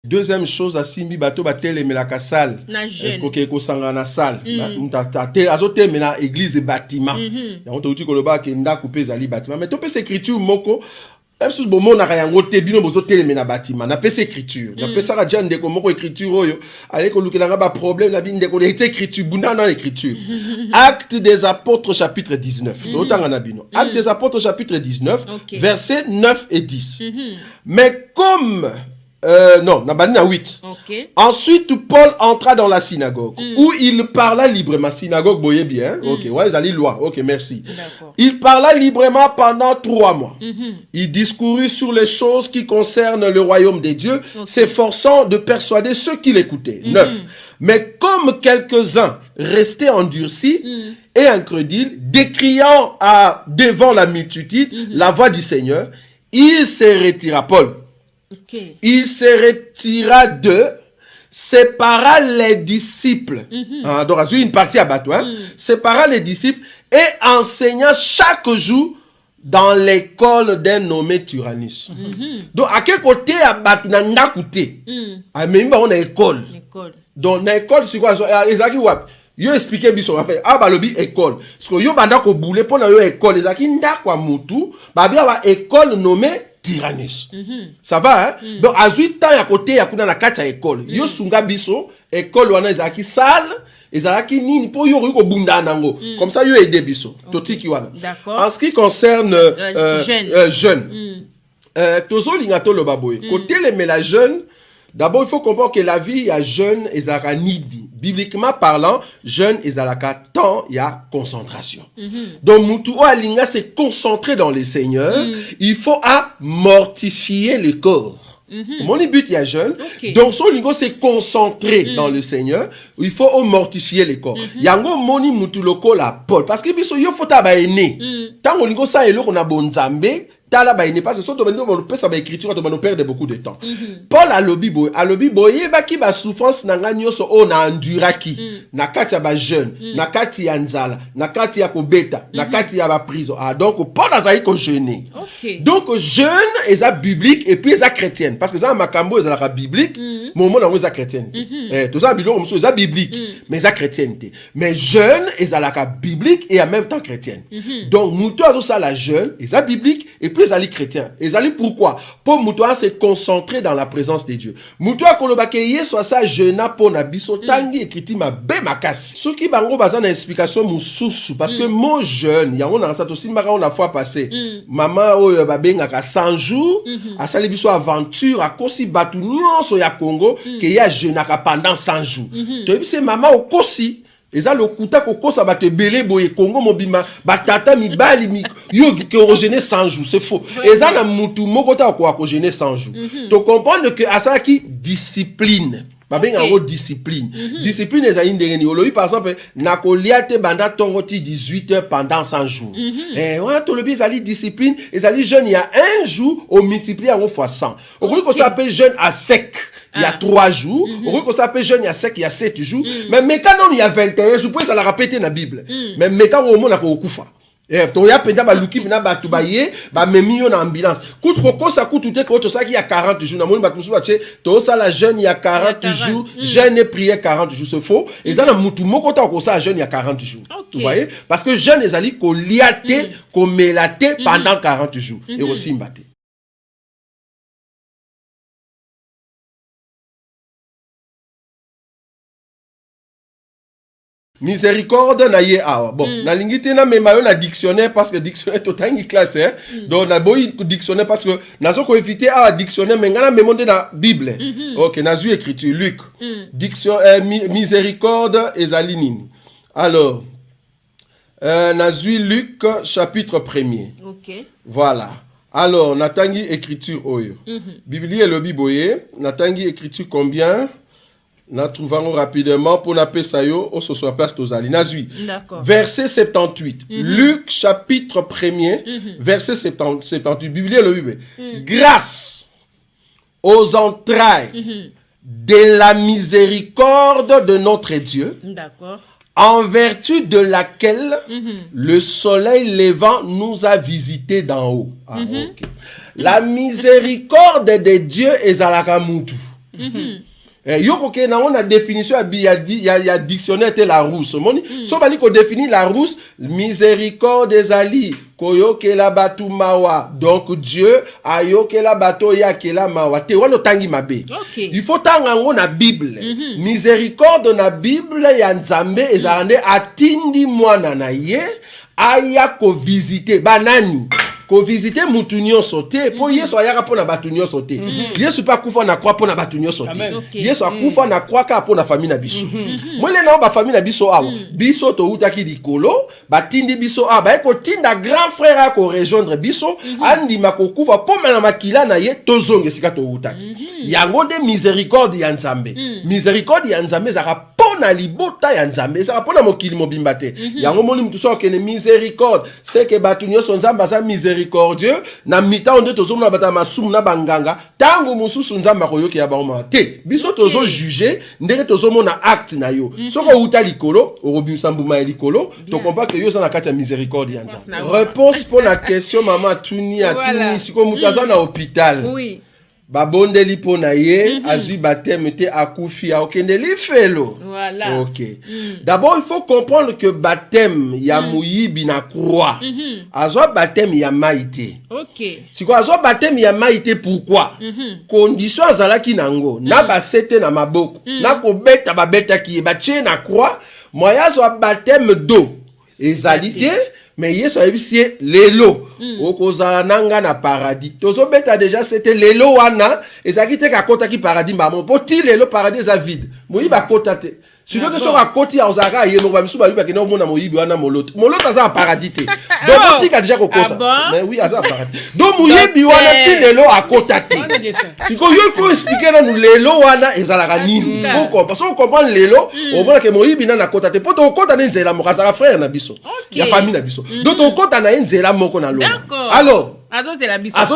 Deuxième chose, asimbi bato batele melaka salle. Na jeune. Koke ko sanga na salle. Te azote mena église bâtiment. Ya on te uti koloba ke nda couper zali bâtiment. Mais to pe écriture moko même si bon mon yango te bino bozo tele mena bâtiment. Na pe écriture. Na pe saka jan de ko moko écriture oyo. Ale ko lukela ba problème na binde ko écriture bunda dans l'écriture. Actes des apôtres chapitre 19. Otanga na bino. Actes des apôtres chapitre 19 versets 9 et 10. Mais comme non, na 8. Okay. Ensuite, Paul entra dans la synagogue où il parla librement. Synagogue, boyez bien. Ok, ouais, ils allaient loi. Ok, merci. Il parla librement pendant 3 mois. Il discourut sur les choses qui concernent le royaume des dieux, s'efforçant de persuader ceux qui l'écoutaient. 9. Mais comme quelques-uns restaient endurcis et incrédules, décriant devant la multitude la voix du Seigneur, il se retira, Paul. Il se retira sépara les disciples. Donc, une partie à battre. Sépara les disciples et enseigna chaque jour dans l'école d'un nommé Tyrannus. Donc, à quel côté à battre n'a coûté? Même on a école. Donc, l'école, c'est quoi? Ezaki wap. Yo expliquer biso fait balobi école parce que yo banda ko boule pour na yo école ezaki nda kwa mutu ba bia wa école nommé Tyrannus. Ça va, hein? Donc, à 8 ans, à côté, il y a une école. Yo sunga biso, école, wana ezaki salle, ezaki nini, pour yo ruko bunda nango. Comme ça, yo aide biso. Totiki wana. D'accord. En ce qui concerne jeune, tozo lingato lo baboy. Côté les jeunes, d'abord, il faut comprendre que la vie, il y a jeune, ezaka nidi. Bibliquement parlant, jeune ezalaka temps, il y a concentration. Donc, Moutou Alinga s'est concentré dans les seigneurs. Il faut mortifier le corps. Mon but, il y a jeune. Donc, son lingo s'est concentré dans le Seigneur. Il faut mortifier le corps. Yango moni Moutou loko la Paul. Parce que biso yo fota ba ene. Tant on lingo ça elo qu'on a bonzambe. Tala ba ene parce que surtout on peut ça ba écriture on va perdre beaucoup de temps. Paul a lobi boye ba ki ba souffrance na ngani so o na enduraki. Na kati ya ba jeune, na kati ya nzala, na kati ya kobeta, na kati ya ba prison. Donc Paul a zaï ko jeûner. Donc jeûne eza biblique et puis eza chrétienne parce que ça makambo eza la biblique, moment na eza chrétienne. Tout ça biloko muso eza biblique, mais eza chrétienté. Mais jeûne eza la biblique et en même temps chrétienne. Donc muto azo ça la jeûne eza biblique et puis ezali chrétien. Ezali pourquoi? Pour Moutoua se concentrer dans la présence de Dieu. Moutoua kolobake yeso sa jeuna pour na biso tangi ekriti ma be makasi. Ce qui bango bazan na explication mususu parce que mon jeune, ya on a ça aussi mara on a fois passé. Maman oyo babengaka 100 jours, asali biso aventure akosi batu nyonso ya Congo ke ya jeunaka pendant 100 jours. To bise maman okosi eza lokuta kokosa bate belé boye Congo mobima batata mibali mi yo ki origine 100 jours, c'est faux. Eza na mutu moko ta ko origine 100 jours. To comprendre que asaki discipline. Babenga ngo discipline. Discipline eza indengeni oloyi par exemple na koliate banda tongoti 18 heures pendant 100 jours. On to lobi ezali discipline, ezali jeune il y a un jour au multiplier en fois 100. On ko s'appelle jeune à sec. Il y a 3 jours. On peut s'appeler jeune, il y a 5, il y a 7 jours. Mais quand il y a 21 jours, ça la répéter dans la Bible. Mais quand on a pour kufa. To ya penda ba luki bina ba tubaye ba memi yo na ambulance. Coûte ko ça coûte tout que ça qui y a 40 jours. Na moni ba tusu ba che to ça la jeune il y a 40 jours, jeune et prière 40 jours, c'est faux. Et ça na mutu moko ta ko ça jeune il y a 40 jours. Vous voyez? Parce que jeune ezali ko liate, ko melate pendant 40 jours et aussi mbate. Miséricorde na ye awa. Bon, na lingite na memayo na dictionnaire parce que dictionnaire totangi classe hein. Donc na boy dictionnaire parce que nazo ko éviter à dictionnaire mais ngana memonde na Bible. OK, na zu écriture Luc. Diction miséricorde ezali nini. Alors na zu Luc chapitre 1er. OK. Voilà. Alors natangi écriture oyo. Biblie le biboye, natangi écriture combien? Nous trouvons rapidement pour n'appeler ça yo au soit place tozali nazui. Verset 78. Luc chapitre 1er verset 78. Biblie le Bible. Grâce aux entrailles de la miséricorde de notre Dieu. En vertu de laquelle le soleil levant nous a visités d'en haut. La miséricorde de Dieu est à la mutu. Yoko ke na on a définition ya dictionnaire te la rousse moni so bani ko définir la rousse miséricorde des ali koyo ke la batu mawa donc Dieu ayo ke la bato ya ke la mawa te wono tangi mabe il faut tanga ngo na Bible miséricorde na Bible ya Nzambe ezande atindi mwana na ye aya ko visiter banani ko visiter mutu nyonso te po Yesu ayaka pona batu nyonso te Yesu pa kufa na croix pona batu nyonso te Yesu akufa na croix ka pona famille na biso mwele na ba famille na biso awa biso to utaki likolo batindi biso aba eko tinda grand frère a ko rejoindre biso andi makokufa poma na makila na ye tozonge sika to utaki yango de miséricorde ya Nzambe miséricorde ya Nzambe zaka pona libota ya Nzambe zaka pona mokili mobimba te yango moni mutu so kene miséricorde c'est que batu nyonso Nzambe za miséricordieux na mita onde tozo na bata masumu na banganga tango mususu Nzamba koyoki ya baoma te biso tozo juger ndenge tozo mona acte na yo soko uta likolo orobimisa mbuma likolo to comprend que yo za na kati ya miséricorde ya Nzamba réponse pour la question maman tuni a tuni siko mutaza na hôpital oui babondeli pona ye azui baptême te akufi a okendeli felo voilà OK d'abord il faut comprendre que baptême ya muyibi na croix azwa baptême ya maïté OK siko azwa baptême ya maïté pourquoi condition azalaki nango na basete na maboko na kobeta babeta ki batie na croix moya azwa baptême d'eau ezalité mais Yesu ayebisie lelo okozala nanga na paradis tozo beta déjà c'était lelo wana ezaki te ka kota ki paradis mbamo poti lelo paradis za vide moyi ba kota te sinon que sera koti ya ozaka yemo ba misu ba yuba kena omona moyibi wana moloto za en paradis te donc poti ka déjà kokosa mais oui aza paradis donc moyibi wana ti lelo akota te siko yo faut expliquer na nous lelo wana ezalaka nini pourquoi parce qu'on comprend lelo on voit que moyibi na kota te poto kota na nzela mokasa frère na biso ya famille na biso donc okota na nzela moko na lo alors azo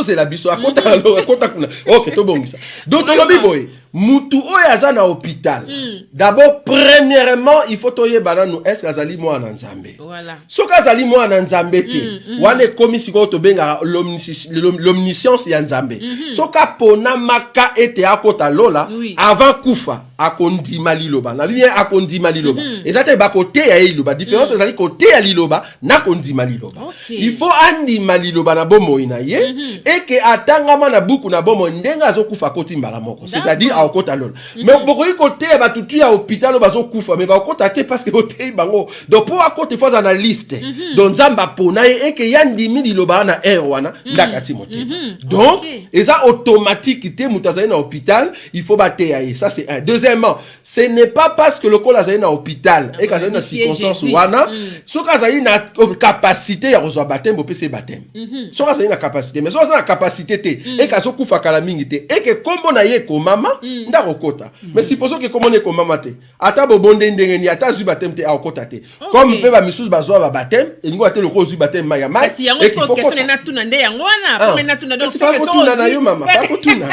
c'est la biso akota kuna OK to bongisa donc to lobi boy mutu oyo aza na hôpital d'abord premièrement il faut toyeba nous est-ce azali mwana Nzambe voilà soka azali mwana Nzambe te wana komi siko to benga l'omniscience ya Nzambe soka pona maka ete akota lola avant kufa akondima liloba na bien akondima liloba ezate ba côté ya liloba différence ezali côté ya liloba na kondima liloba il faut andima liloba na bomo ina ye et que atangama na buku na bomo ndenga azokufa koti mbala moko c'est-à-dire akota lola mais bokoyi côté ba tutu ya hôpital bazokufa mais ba kota te parce que côté bango donc pour akote fois na liste donc Nzamba pona et que yandimi liloba na erwana ndakati mote donc eza automatique te mutazali na hôpital il faut bateya ça c'est un deuxièmement ce n'est pas parce que le col azali na hôpital et qu'azali na circonstance wana so kazali na capacité ya kozwa baptême bopese baptême so kazali na capacité mais so kazali na capacité te et kazo kufa kala mingi te et que kombo na ye ko mama ndako kota mais supposons que kombo ne ko mama te ata bobonde ndenge ni ata zu baptême te akota te comme pe ba misusu bazwa ba baptême et ngo ate le ko zu baptême maya mai et il faut question na tuna nde yango wana pour na tuna donc c'est ko tuna na yo mama pas ko tuna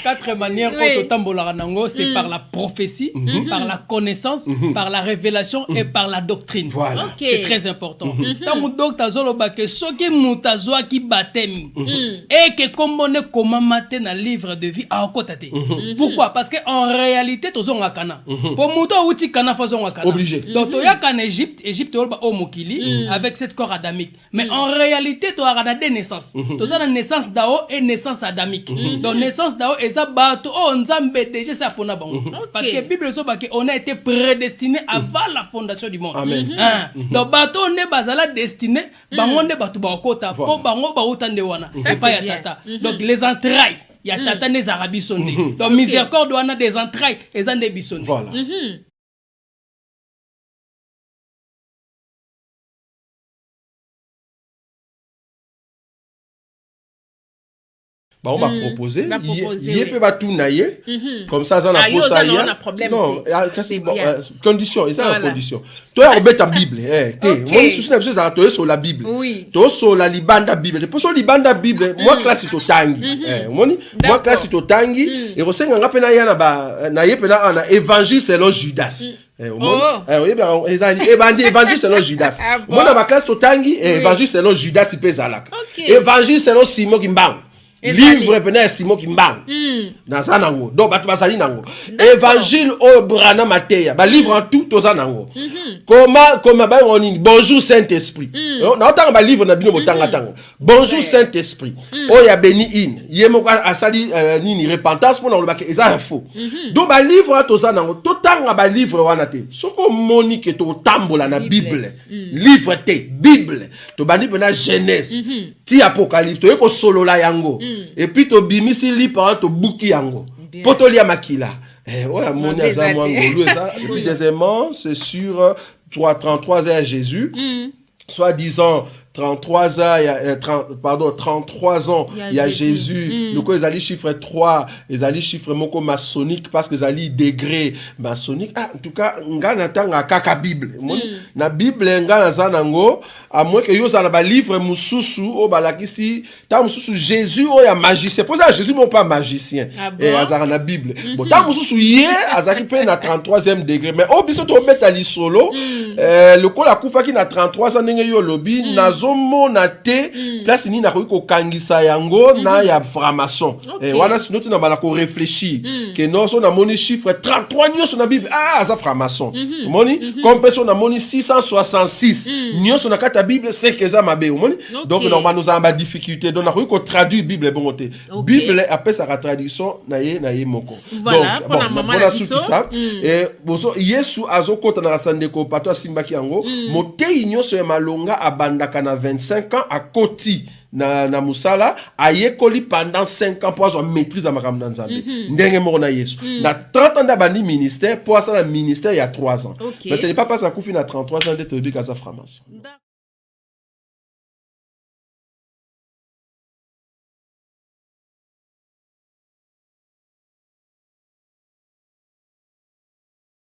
quatre manières pour totambola nango c'est par la prophétie, par la connaissance, par la révélation et par la doctrine. Voilà. C'est très important. Tant que docteur Zoloba que ce qui mutazoa qui baptême et que comme on est comme matin dans livre de vie à côté. Pourquoi? Parce que en réalité tous on a kana. Pour muto outi kana façon a kana. Obligé. Donc tu y a qu'en Égypte on au mokili avec cette corps adamique. Mais en réalité tu as des naissances. Tu as la naissance d'Ao et naissance adamique. Donc naissance d'Ao et ça bato oh Nzambe déjà ça pour na bango. Parce que la Bible dit qu'on a été prédestiné avant la fondation du monde. Amen. Donc bato on est basala destiné bango ne batu ba kota po bango ba utande wana. C'est pas ya tata. Donc les entrailles ya tata les arabes sonné. Donc miséricorde wana des entrailles et en des bisonné. Voilà. Bah on va proposer il peut pas tout nailler comme ça ça n'a pas ça non condition ils ont condition toi on met ta bible moi je suis ça toi sur la bible toi sur la libanda bible pour sur libanda bible moi classe to tangi moi classe to tangi et resenga ngapena yana ba na yepena na évangile selon Judas évangile selon Judas moi dans ma classe to tangi évangile selon Judas ipezalaka évangile selon Simon Kimbang livre pena Simon Kimbang na za nango donc bato bazali nango évangile au Brana Mateya ba livre en tout toza nango comment ba ngoni bonjour Saint-Esprit na otanga ba livre na bino botanga tango bonjour Saint-Esprit o ya beni in yemo asali nini repentance pour na lobaka eza faux donc ba livre toza nango totanga ba livre wana te soko monique to tambola na Bible livre te Bible to bani pena Genèse ti Apocalypse to yeko solo la yango et puis to bimisi li par to buki yango potoli ya makila ouais moni aza mwango lui ça et puis deuxièmement c'est sur 33 ans à Jésus soit disant 33 ans, 33 ans, il y a Jésus. Le coup, ils allaient chiffre 3, ils allaient chiffre moko maçonnique parce qu'ils allaient degré maçonnique. Ah, en tout cas, nga natanga kaka Bible. Na Bible nga nazanango, à moins que yo ça na ba livre mususu o balakisi, ta mususu Jésus o ya magicien. Pour ça Jésus mon pas magicien. Et azara na Bible. Bon, ta mususu yé azaki pe na 33e degré. Mais o biso to betali solo, le coup la kufa ki na 33 ans ndenge yo lobi na mona te place ni na ko kangisa yango na ya franc-maçon wana sino na bala ko réfléchir que non so na moni chiffre 33 nyoso na Bible ça franc-maçon moni comme personne na moni 666 nyoso na kata Bible c'est que ça mabe moni donc normalement nous avons ba difficulté donc na ko traduire Bible bon côté Bible après sa traduction na ye moko donc bon on a surtout ça et bozo Yesu azokota na sandeko pato simbaki yango motei nyoso ya malonga abandaka na 25 ans à Koti na musala ayekoli pendant 5 ans pour avoir maîtrise à makambo nzambe ndenge moko na Yesu na 30 ans d'abandi ministère pour ça le ministère il y a 3 ans mais ce n'est pas parce que kufi na 33 ans d'être dit qu'à sa framasse.